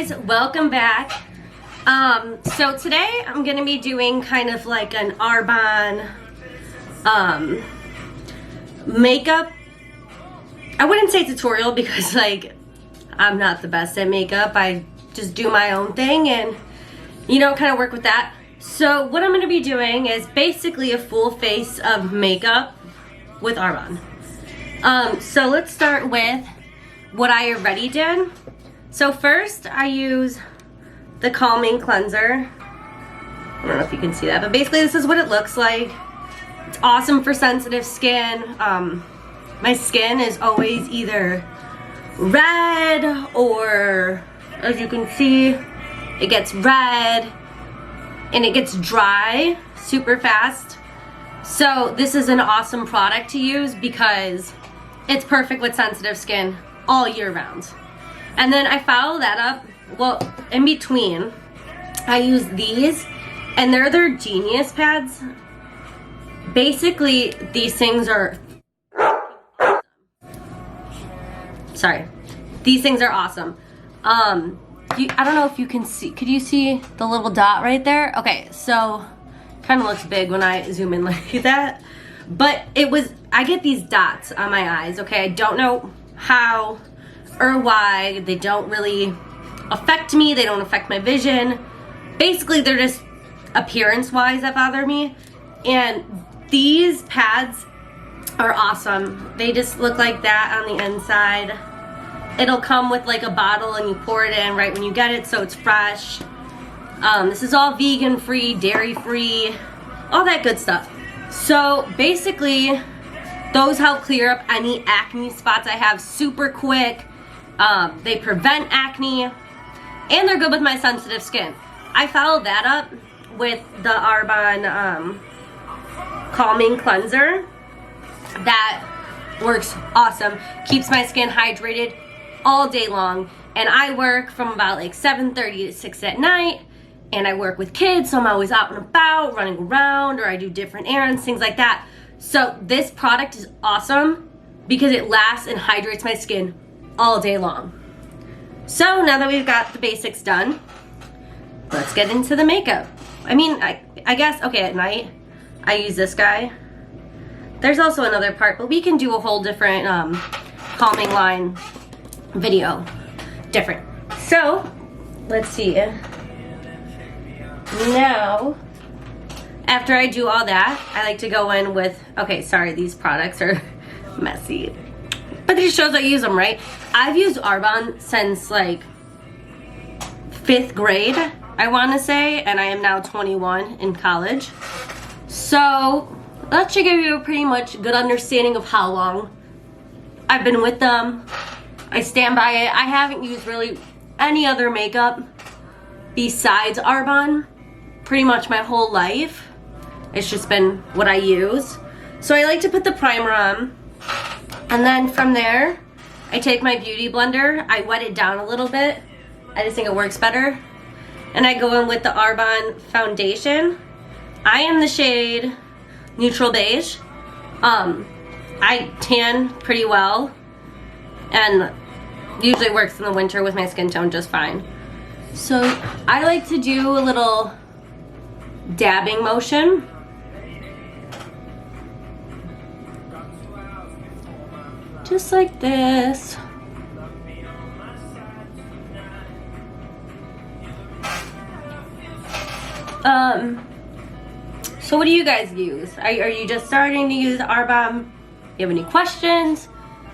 guys, welcome back. So today I'm gonna be doing kind of like an Arbonne makeup. I wouldn't say tutorial because like I'm not the best at makeup. I just do my own thing and kind of work with that. So what I'm gonna be doing is basically a full face of makeup with Arbonne. So let's start with what I already did. So first I use the calming cleanser. I don't know if you can see that, but basically this is what it looks like. It's awesome for sensitive skin. My skin is always either red or, as you can see, it gets red and it gets dry super fast. So this is an awesome product to use because it's perfect with sensitive skin all year round. And then I follow that up, well, in between, I use these, and they're their Genius pads. Basically, these things are these things are awesome. I don't know if you can see, could you see the little dot right there? Okay, so kind of looks big when I zoom in like that, but I get these dots on my eyes, okay? I don't know how or why. They don't really affect me. They don't affect my vision. Basically, they're just appearance-wise that bother me. And these pads are awesome. They just look like that on the inside. It'll come with like a bottle and you pour it in right when you get it so it's fresh. This is all vegan-free, dairy-free, all that good stuff. So basically, those help clear up any acne spots I have super quick. They prevent acne, and they're good with my sensitive skin. I follow that up with the Arbonne calming cleanser. That works awesome. Keeps my skin hydrated all day long. And I work from about like 7:30 to 6 at night. And I work with kids, so I'm always out and about, running around, or I do different errands, things like that. So this product is awesome because it lasts and hydrates my skin all day long. So now that we've got the basics done, let's get into the makeup. I mean, I guess, okay, at night, I use this guy. There's also another part, but we can do a whole different calming line video. Different. So, let's see. Now, after I do all that, I like to go in with, okay, sorry, these products are messy. But it just shows I use them, right? I've used Arbonne since like 5th grade, I want to say, and I am now 21 in college. So that should give you a pretty much good understanding of how long I've been with them. I stand by it. I haven't used really any other makeup besides Arbonne pretty much my whole life. It's just been what I use. So I like to put the primer on. And then from there, I take my beauty blender, I wet it down a little bit. I just think it works better. And I go in with the Arbonne foundation. I am the shade Neutral Beige. I tan pretty well and usually works in the winter with my skin tone just fine. So I like to do a little dabbing motion. Just like this. So what do you guys use? Are you just starting to use Arbonne? You have any questions?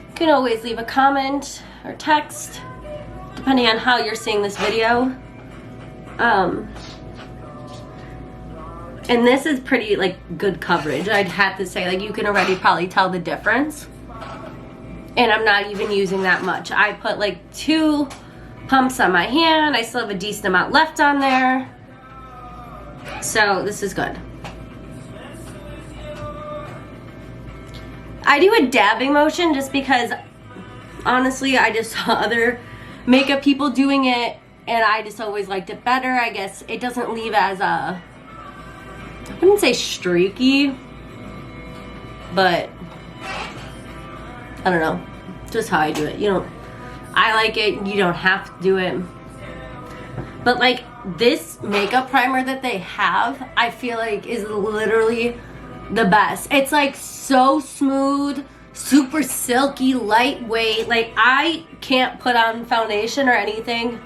You can always leave a comment or text, depending on how you're seeing this video. And this is pretty like good coverage. I'd have to say, like, you can already probably tell the difference. And I'm not even using that much. I put like 2 pumps on my hand. I still have a decent amount left on there. So this is good. I do a dabbing motion just because honestly I just saw other makeup people doing it and I just always liked it better. I guess it doesn't leave as I wouldn't say streaky, but I don't know, just how I do it. I like it. You don't have to do it. But like this makeup primer that they have, I feel like is literally the best. It's like so smooth, super silky, lightweight. Like I can't put on foundation or anything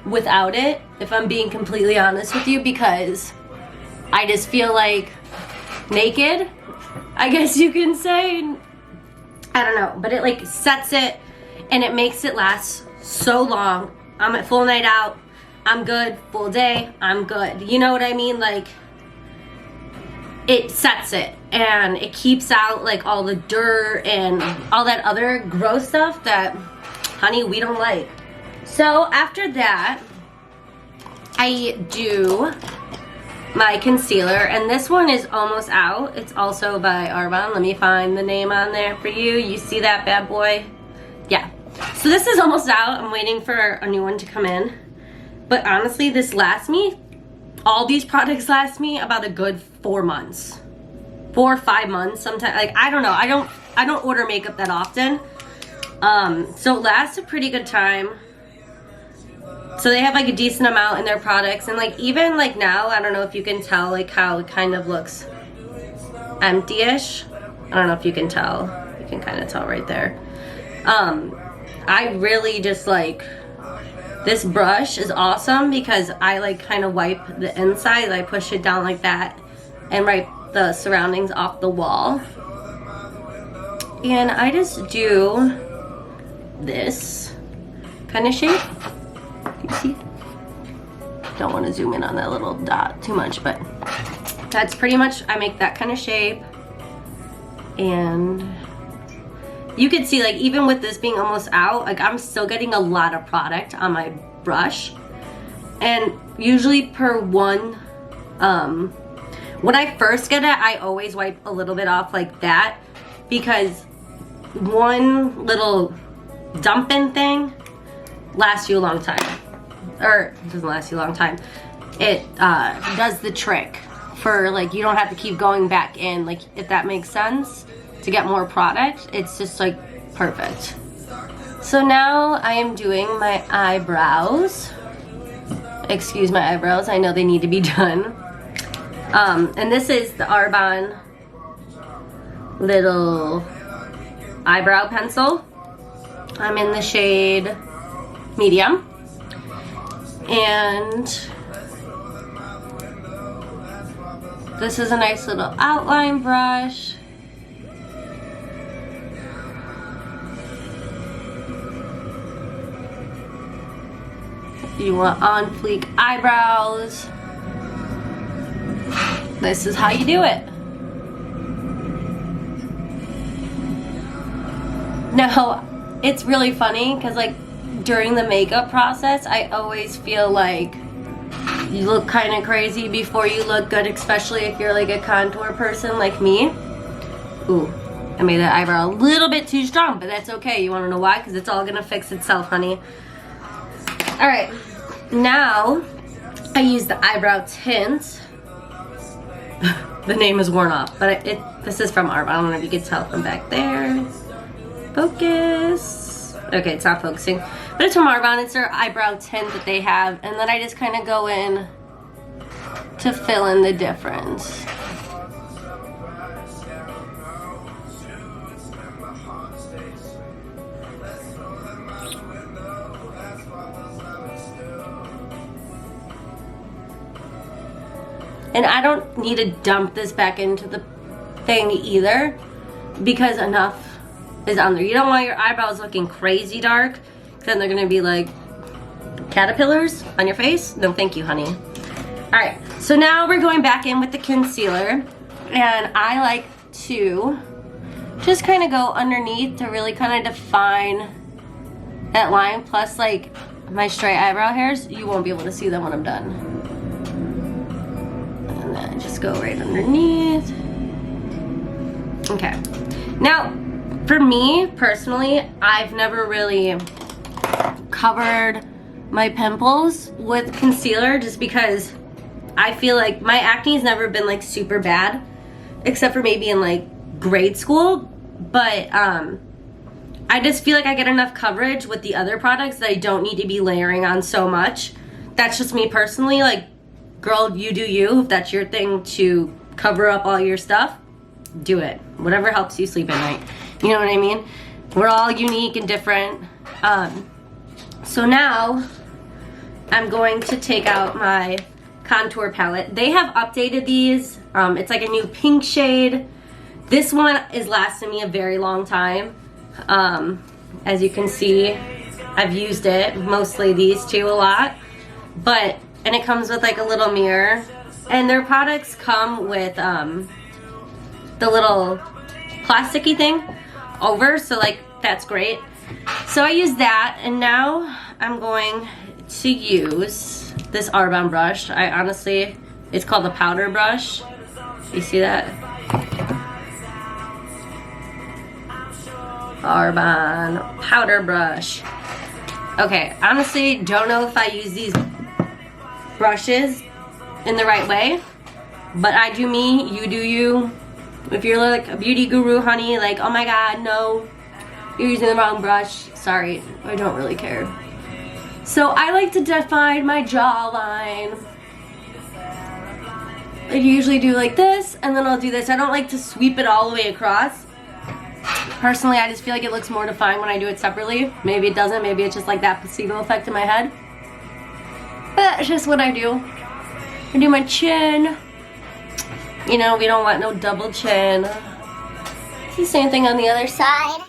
without it, if I'm being completely honest with you, because I just feel like naked, I guess you can say. I don't know, but it like sets it and it makes it last so long. I'm at full night out, I'm good. Full day, I'm good. You know what I mean? Like it sets it and it keeps out like all the dirt and all that other gross stuff that, honey, we don't like. So after that, I do my concealer, and this one is almost out. It's also by Arbonne. Let me find the name on there for you. You see that bad boy? Yeah. So this is almost out. I'm waiting for a new one to come in. But honestly, this lasts me, all these products last me about a good 4 months. 4 or 5 months sometimes. Like, I don't know. I don't order makeup that often. So it lasts a pretty good time. So they have like a decent amount in their products, and like even like now, I don't know if you can tell like how it kind of looks empty-ish. I don't know if you can tell. You can kind of tell right there. I really just like, this brush is awesome because I like kind of wipe the inside. I push it down like that and wipe the surroundings off the wall. And I just do this kind of shape. You see? Don't want to zoom in on that little dot too much, but that's pretty much, I make that kind of shape. And you can see, like, even with this being almost out, like I'm still getting a lot of product on my brush. And usually per one, when I first get it, I always wipe a little bit off like that, because one little dumping thing lasts you a long time. Or it doesn't last you a long time. It does the trick for, like, you don't have to keep going back in, like, if that makes sense, to get more product. It's just like perfect. So now I am doing my eyebrows. Excuse my eyebrows, I know they need to be done. And this is the Arbonne little eyebrow pencil. I'm in the shade medium. And this is a nice little outline brush. If you want on fleek eyebrows, this is how you do it. Now, it's really funny because, like, during the makeup process, I always feel like you look kind of crazy before you look good, especially if you're like a contour person like me. Ooh, I made that eyebrow a little bit too strong, but that's okay. You want to know why? Because it's all gonna fix itself, honey. All right, now I use the eyebrow tint. The name is worn off, but this is from Arbonne. I don't know if you can tell from back there. Focus. Okay, it's not focusing. But it's from Arbonne. It's their eyebrow tint that they have. And then I just kind of go in to fill in the difference. And I don't need to dump this back into the thing either, because enough is on there. You don't want your eyebrows looking crazy dark, then they're gonna be like caterpillars on your face. No thank you, honey. All right, so now we're going back in with the concealer, and I like to just kind of go underneath to really kind of define that line. Plus, like, my straight eyebrow hairs, you won't be able to see them when I'm done. And then just go right underneath. Okay, now for me personally, I've never really covered my pimples with concealer, just because I feel like my acne's never been like super bad, except for maybe in like grade school. But I just feel like I get enough coverage with the other products that I don't need to be layering on so much that's just me personally. Like, girl, you do you. If that's your thing to cover up all your stuff, do it. Whatever helps you sleep at night. You know what I mean? We're all unique and different. So now I'm going to take out my contour palette. They have updated these. It's like a new pink shade. This one is lasting me a very long time. As you can see, I've used it, mostly these two, a lot. And it comes with like a little mirror. And their products come with the little plasticky thing over, so like that's great. So I use that, and now I'm going to use this Arbonne brush. It's called the powder brush. You see that? Arbonne powder brush. Okay, honestly, don't know if I use these brushes in the right way, but I do me, you do you. If you're like a beauty guru, honey, like, oh my god, no, you're using the wrong brush, sorry, I don't really care. So I like to define my jawline. I usually do like this, and then I'll do this. I don't like to sweep it all the way across. Personally, I just feel like it looks more defined when I do it separately. Maybe it doesn't, maybe it's just like that placebo effect in my head. But it's just what I do. I do my chin. You know, we don't want no double chin. It's the same thing on the other side.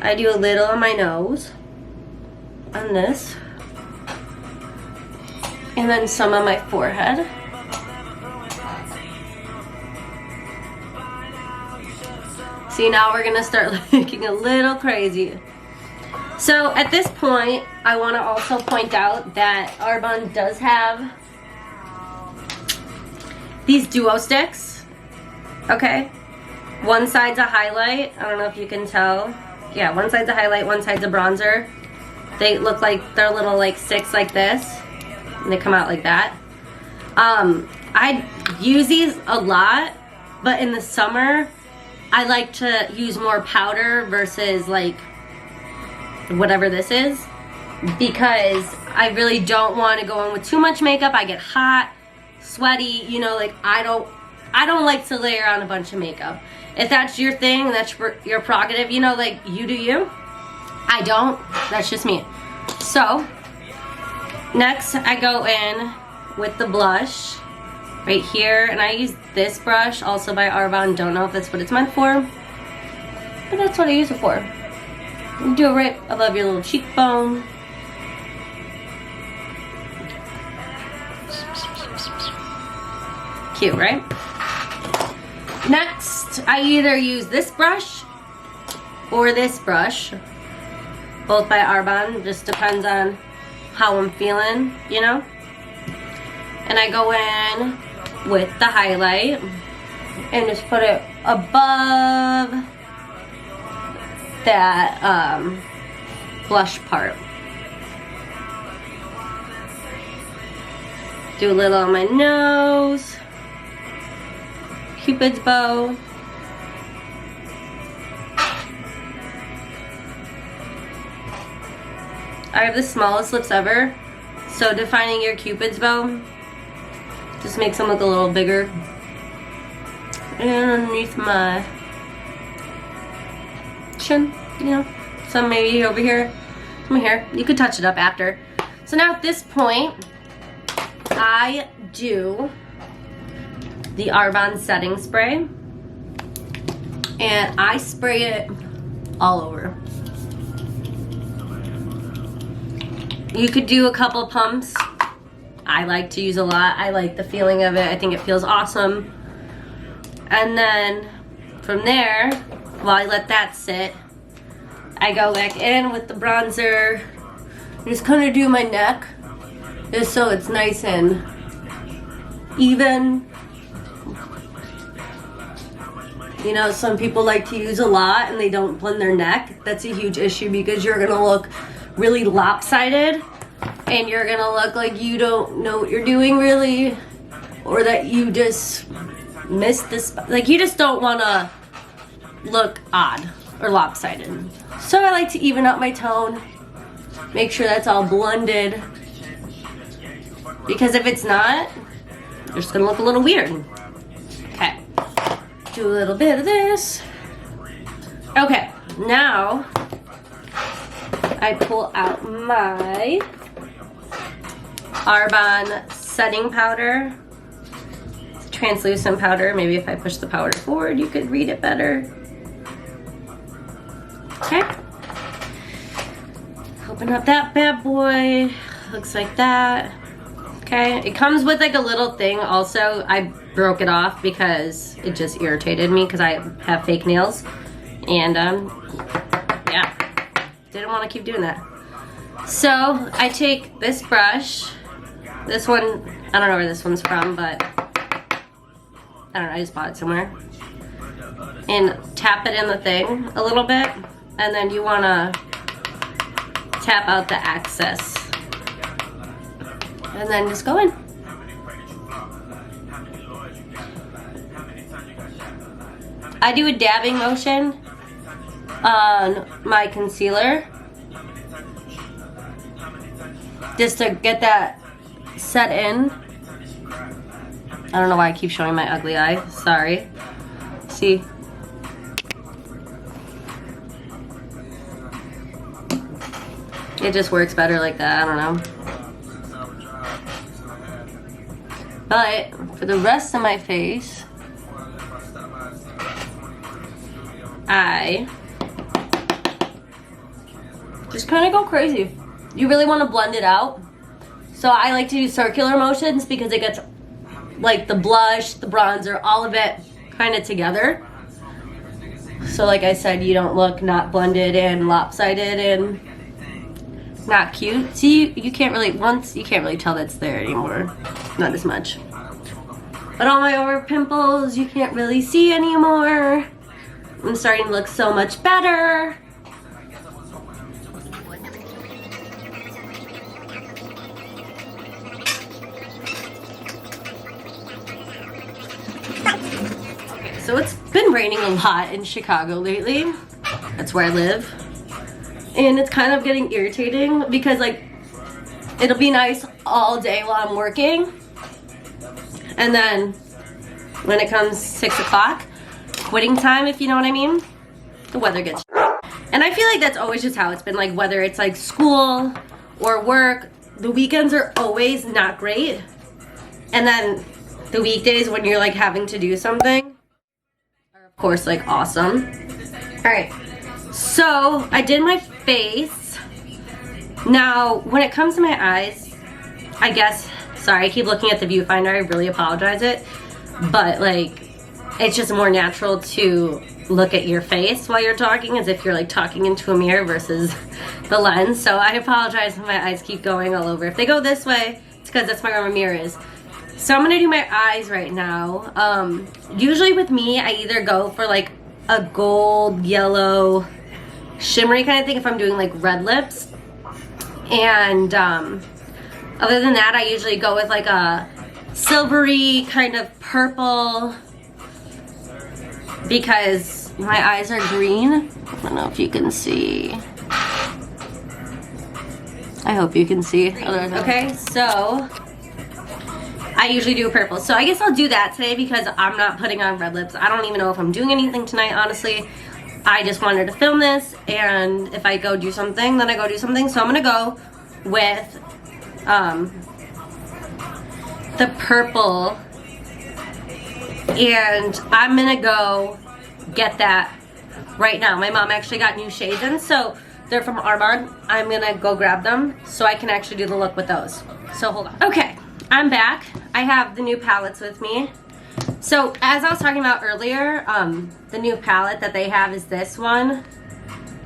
I do a little on my nose, on this, and then some on my forehead. See, now we're gonna start looking a little crazy. So at this point, I wanna also point out that Arbonne does have these duo sticks, okay? One side's a highlight, I don't know if you can tell. Yeah, one side's a highlight, one side's a bronzer. They look like they're little like sticks like this, and they come out like that. I use these a lot, but in the summer, I like to use more powder versus like whatever this is, because I really don't want to go in with too much makeup. I get hot, sweaty, you know, like I don't like to layer on a bunch of makeup. If that's your thing, that's your prerogative, you know, like you do you. I don't, that's just me. So, next I go in with the blush right here, and I use this brush, also by Arbonne. Don't know if that's what it's meant for, but that's what I use it for. You do it right above your little cheekbone. Cute, right? Next, I either use this brush or this brush, both by Arbonne, just depends on how I'm feeling, you know? And I go in with the highlight and just put it above that blush part. Do a little on my nose. Cupid's bow. I have the smallest lips ever, so defining your Cupid's bow just makes them look a little bigger. And underneath my chin, you know, some maybe over here, some here. You could touch it up after. So now at this point, I do the Arbonne setting spray, and I spray it all over. You could do a couple pumps. I like to use a lot. I like the feeling of it. I think it feels awesome. And then from there, while I let that sit, I go back in with the bronzer. Just kind of do my neck, just so it's nice and even. You know, some people like to use a lot and they don't blend their neck. That's a huge issue because you're gonna look really lopsided and you're gonna look like you don't know what you're doing really, or that you just missed this, like you just don't wanna look odd or lopsided. So I like to even out my tone, make sure that's all blended, because if it's not, you're just gonna look a little weird. Okay, do a little bit of this. Okay, now I pull out my Arbonne setting powder. It's a translucent powder. Maybe if I push the powder forward, you could read it better. Okay. Open up that bad boy. Looks like that. Okay. It comes with like a little thing also. I broke it off because it just irritated me because I have fake nails. And yeah, didn't want to keep doing that. So I take this brush. This one, I don't know where this one's from, but I don't know, I just bought it somewhere. And tap it in the thing a little bit. And then you want to tap out the excess. And then just go in. I do a dabbing motion on my concealer just to get that set in. I don't know why I keep showing my ugly eye. Sorry. See? It just works better like that. I don't know. But for the rest of my face, I just kind of go crazy. You really want to blend it out. So I like to do circular motions because it gets like the blush, the bronzer, all of it kind of together. So like I said, you don't look not blended and lopsided and not cute. See, you can't really tell that's there anymore. Not as much. But all my over pimples, you can't really see anymore. I'm starting to look so much better. So it's been raining a lot in Chicago lately. That's where I live. And it's kind of getting irritating because like it'll be nice all day while I'm working. And then when it comes 6 o'clock, quitting time, if you know what I mean, the weather gets and I feel like that's always just how it's been, like whether it's like school or work, the weekends are always not great. And then the weekdays when you're like having to do something are of course like awesome. All right, so I did my face. Now when it comes to my eyes, I guess, sorry, I keep looking at the viewfinder, I really apologize it, but like it's just more natural to look at your face while you're talking as if you're like talking into a mirror versus the lens. So I apologize if my eyes keep going all over. If they go this way, it's because that's where my mirror is. So I'm gonna do my eyes right now. Usually with me, I either go for like a gold, yellow, shimmery kind of thing if I'm doing like red lips. And other than that, I usually go with like a silvery kind of purple because my eyes are green. I don't know if you can see. I hope you can see. Okay, so I usually do purple. So I guess I'll do that today because I'm not putting on red lips. I don't even know if I'm doing anything tonight, honestly. I just wanted to film this, and if I go do something, then I go do something. So I'm gonna go with the purple, and I'm gonna go get that right now. My mom actually got new shades in, so they're from Arbonne. I'm gonna go grab them so I can actually do the look with those. So hold on. Okay, I'm back. I have the new palettes with me. So as I was talking about earlier, the new palette that they have is this one.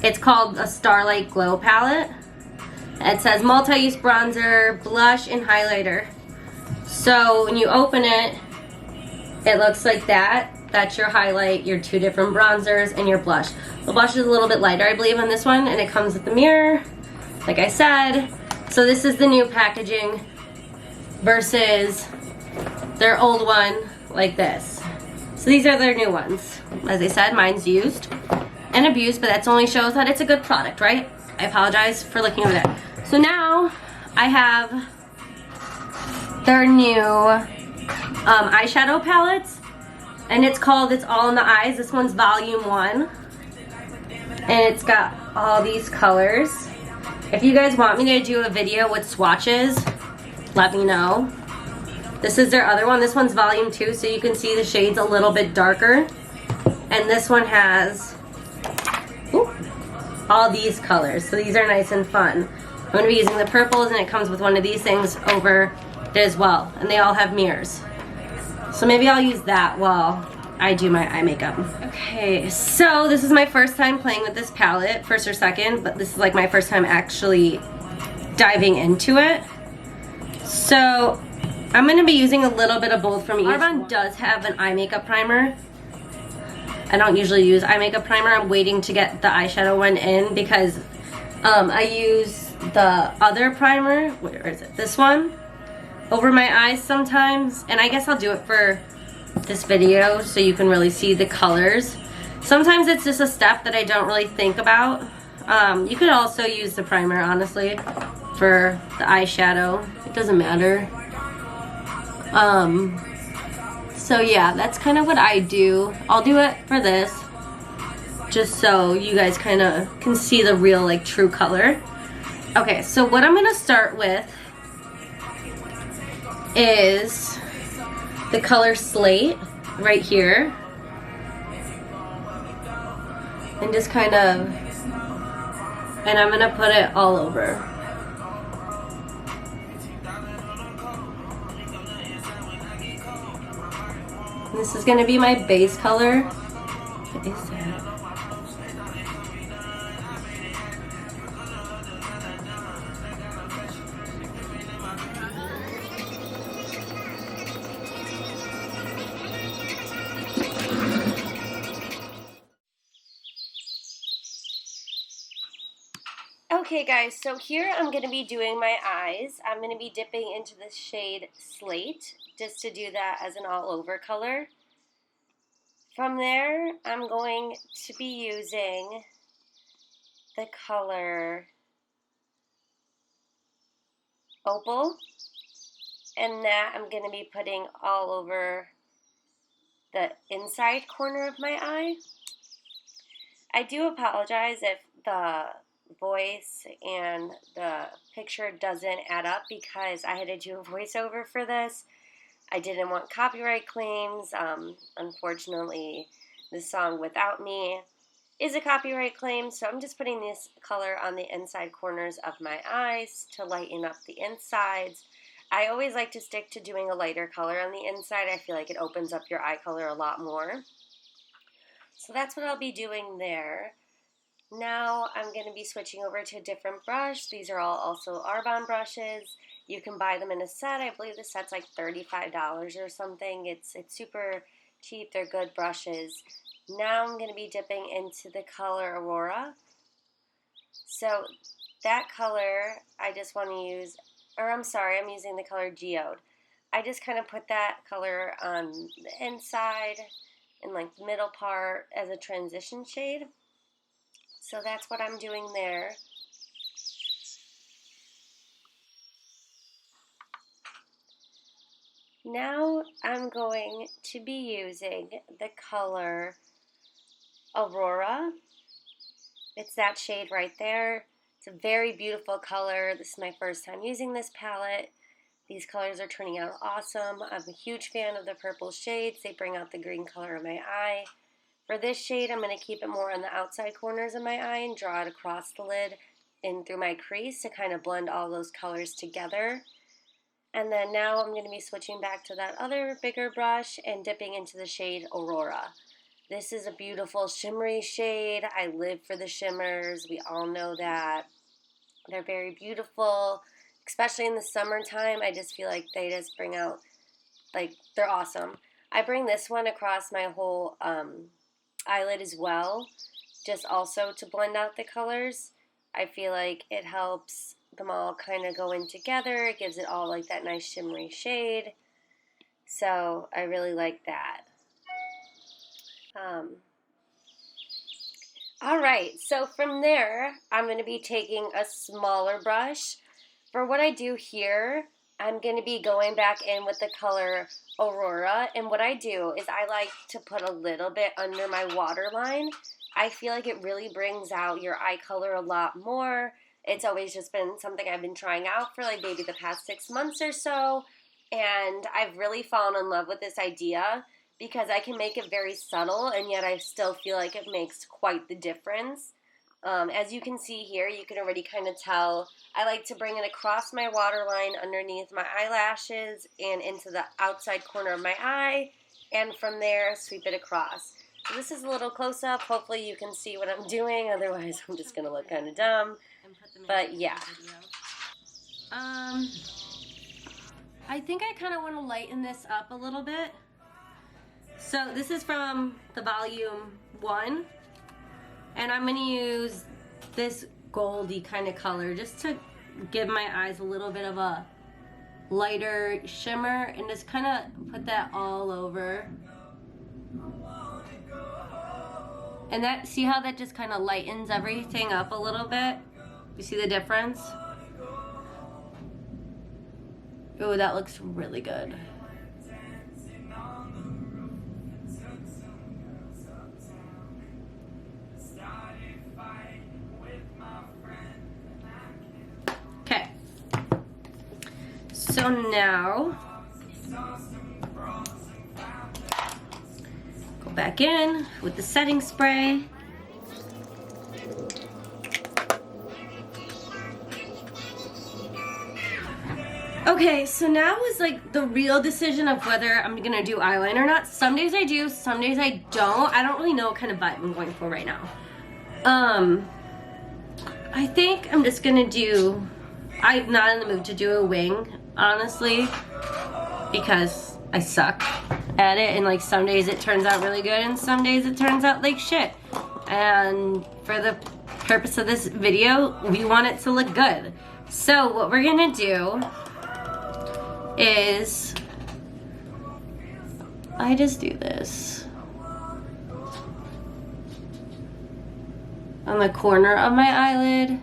It's called a Starlight Glow palette. It says multi-use bronzer, blush, and highlighter. So when you open it, it looks like that. That's your highlight, your 2 different bronzers, and your blush. The blush is a little bit lighter, I believe, on this one, and it comes with the mirror, like I said. So this is the new versus their old one like this. So So these are their new ones. As I said, mine's used and abused, but that only shows that it's a good product, right? I apologize for looking over there. So now I have their new eyeshadow palettes, and it's called It's All in the Eyes. This one's volume 1, and it's got all these colors. If you guys want me to do a video with swatches, let me know. This is their other one. This one's volume 2, so you can see the shades a little bit darker. And this one has all these colors, so these are nice and fun. I'm going to be using the purples, and it comes with one of these things over it as well, and they all have mirrors. So maybe I'll use that while I do my eye makeup. Okay, so this is my first time playing with this palette, first or second, but this is like my first time actually diving into it. So I'm going to be using a little bit of both from each. Arbonne does have an eye makeup primer. I don't usually use eye makeup primer. I'm waiting to get the eyeshadow one in because I use the other primer, where is it, this one, over my eyes sometimes. And I guess I'll do it for this video so you can really see the colors. Sometimes it's just a step that I don't really think about. You could also use the primer, honestly, for the eyeshadow. It doesn't matter. So yeah, that's kind of what I do. I'll do it for this, just so you guys kind of can see the real, like, true color. Okay, so what I'm gonna start with is the color Slate right here, and just kind of, and I'm gonna put it all over. This is going to be my base color. What is that? Okay guys, so here I'm going to be doing my eyes. I'm going to be dipping into the shade Slate, just to do that as an all-over color. From there, I'm going to be using the color Opal, and that I'm going to be putting all over the inside corner of my eye. I do apologize if the voice and the picture doesn't add up, because I had to do a voiceover for this. I didn't want copyright claims. Unfortunately, the song Without Me is a copyright claim, so I'm just putting this color on the inside corners of my eyes to lighten up the insides. I always like to stick to doing a lighter color on the inside. I feel like it opens up your eye color a lot more. So that's what I'll be doing there. Now I'm going to be switching over to a different brush. These are all also Arbonne brushes. You can buy them in a set. I believe the set's like $35 or something. It's super cheap. They're good brushes. Now I'm going to be dipping into the color Aurora. So that color, I just want to use, or I'm sorry, I'm using the color Geode. I just kind of put that color on the inside and like the middle part as a transition shade. So that's what I'm doing there. Now I'm going to be using the color Aurora. It's that shade right there. It's a very beautiful color. This is my first time using this palette. These colors are turning out awesome. I'm a huge fan of the purple shades. They bring out the green color of my eye. For this shade, I'm going to keep it more on the outside corners of my eye and draw it across the lid and through my crease to kind of blend all those colors together. And then now I'm going to be switching back to that other bigger brush and dipping into the shade Aurora. This is a beautiful shimmery shade. I live for the shimmers. We all know that. They're very beautiful, especially in the summertime. I just feel like they just bring out, like, they're awesome. I bring this one across my whole eyelid as well, just also to blend out the colors. I feel like it helps them all kind of go in together. It gives it all like that nice shimmery shade. So I really like that. All right, so from there, I'm going to be taking a smaller brush. For what I do here, I'm going to be going back in with the color Aurora, and what I do is I like to put a little bit under my waterline. I feel like it really brings out your eye color a lot more. It's always just been something I've been trying out for like maybe the past 6 months or so, and I've really fallen in love with this idea because I can make it very subtle and yet I still feel like it makes quite the difference. As you can see here, you can already kind of tell I like to bring it across my waterline underneath my eyelashes and into the outside corner of my eye, and from there sweep it across. So this is a little close-up. Hopefully you can see what I'm doing, otherwise I'm just going to look kind of dumb. But yeah. I think I kind of want to lighten this up a little bit. So this is from the volume 1, and I'm going to use this goldy kind of color just to give my eyes a little bit of a lighter shimmer and just kind of put that all over. And that, see how that just kind of lightens everything up a little bit? You see the difference? Oh, that looks really good. Okay. So now, go back in with the setting spray. Okay, so now is like the real decision of whether I'm gonna do eyeliner or not. Some days I do, some days I don't. I don't really know what kind of vibe I'm going for right now. I think I'm just gonna do, I'm not in the mood to do a wing, honestly, because I suck at it, and like some days it turns out really good and some days it turns out like shit. And for the purpose of this video, we want it to look good. So what we're gonna do is I just do this on the corner of my eyelid.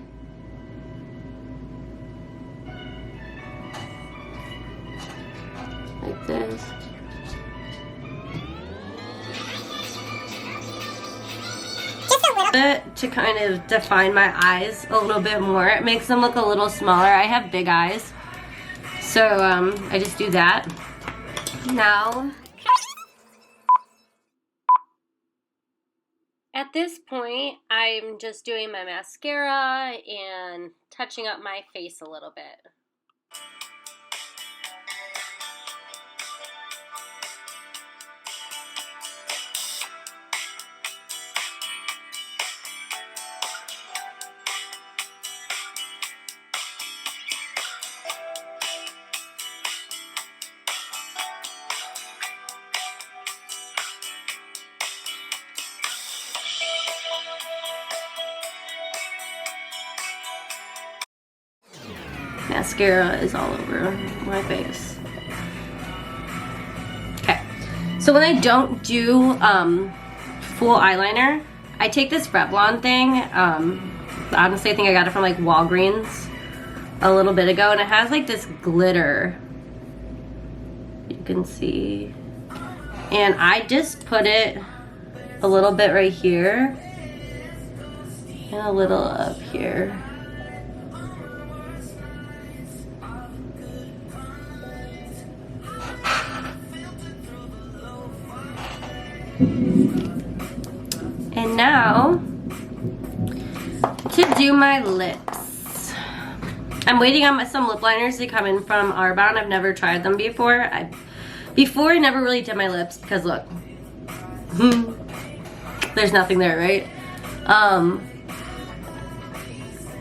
Like this. Just a little bit to kind of define my eyes a little bit more. It makes them look a little smaller. I have big eyes. So I just do that. Now, at this point, I'm just doing my mascara and touching up my face a little bit. Mascara is all over my face. Okay, so when I don't do full eyeliner, I take this Revlon thing. Honestly, I think I got it from like Walgreens a little bit ago, and it has like this glitter. You can see. And I just put it a little bit right here and a little up here. And now, to do my lips. I'm waiting on some lip liners to come in from Arbonne. I've never tried them before. I never really did my lips because look, there's nothing there, right?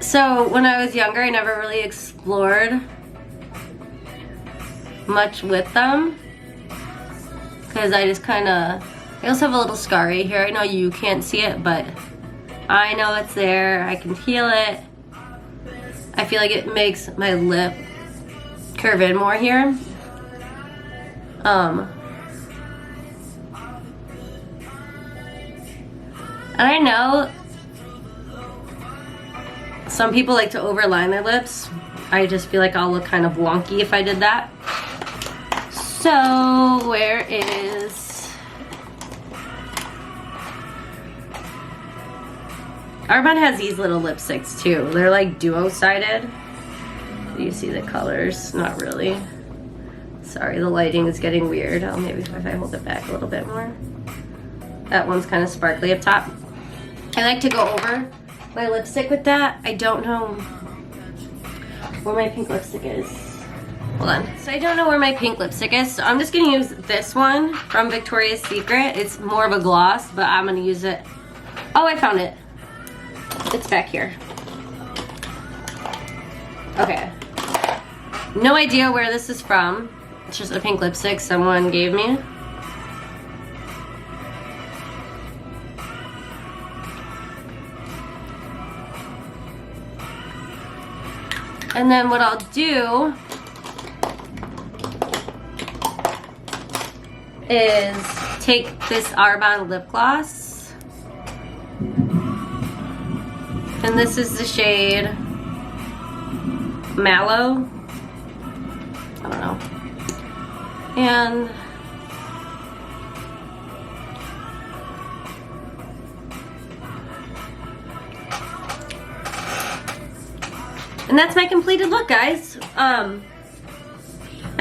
So when I was younger, I never really explored much with them because I just kind of, I also have a little scar right here. I know you can't see it, but I know it's there. I can feel it. I feel like it makes my lip curve in more here. And I know some people like to overline their lips. I just feel like I'll look kind of wonky if I did that. So, where is... Arbonne has these little lipsticks too. They're like duo-sided. You see the colors? Not really. Sorry, the lighting is getting weird. Maybe if I hold it back a little bit more. That one's kind of sparkly up top. I like to go over my lipstick with that. I don't know where my pink lipstick is. Hold on. So I don't know where my pink lipstick is, so I'm just gonna use this one from Victoria's Secret. It's more of a gloss, but I'm gonna use it. Oh, I found it. It's back here. Okay. No idea where this is from. It's just a pink lipstick someone gave me. And then what I'll do is take this Arbonne lip gloss. And this is the shade Mallow. I don't know. And that's my completed look, guys. I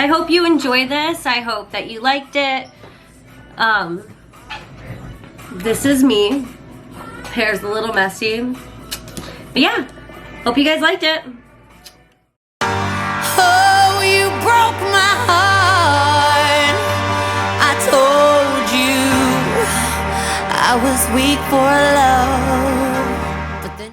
hope you enjoyed this. I hope that you liked it. This is me. Hair's a little messy. But yeah, hope you guys liked it. Oh, you broke my heart. I told you I was weak for love.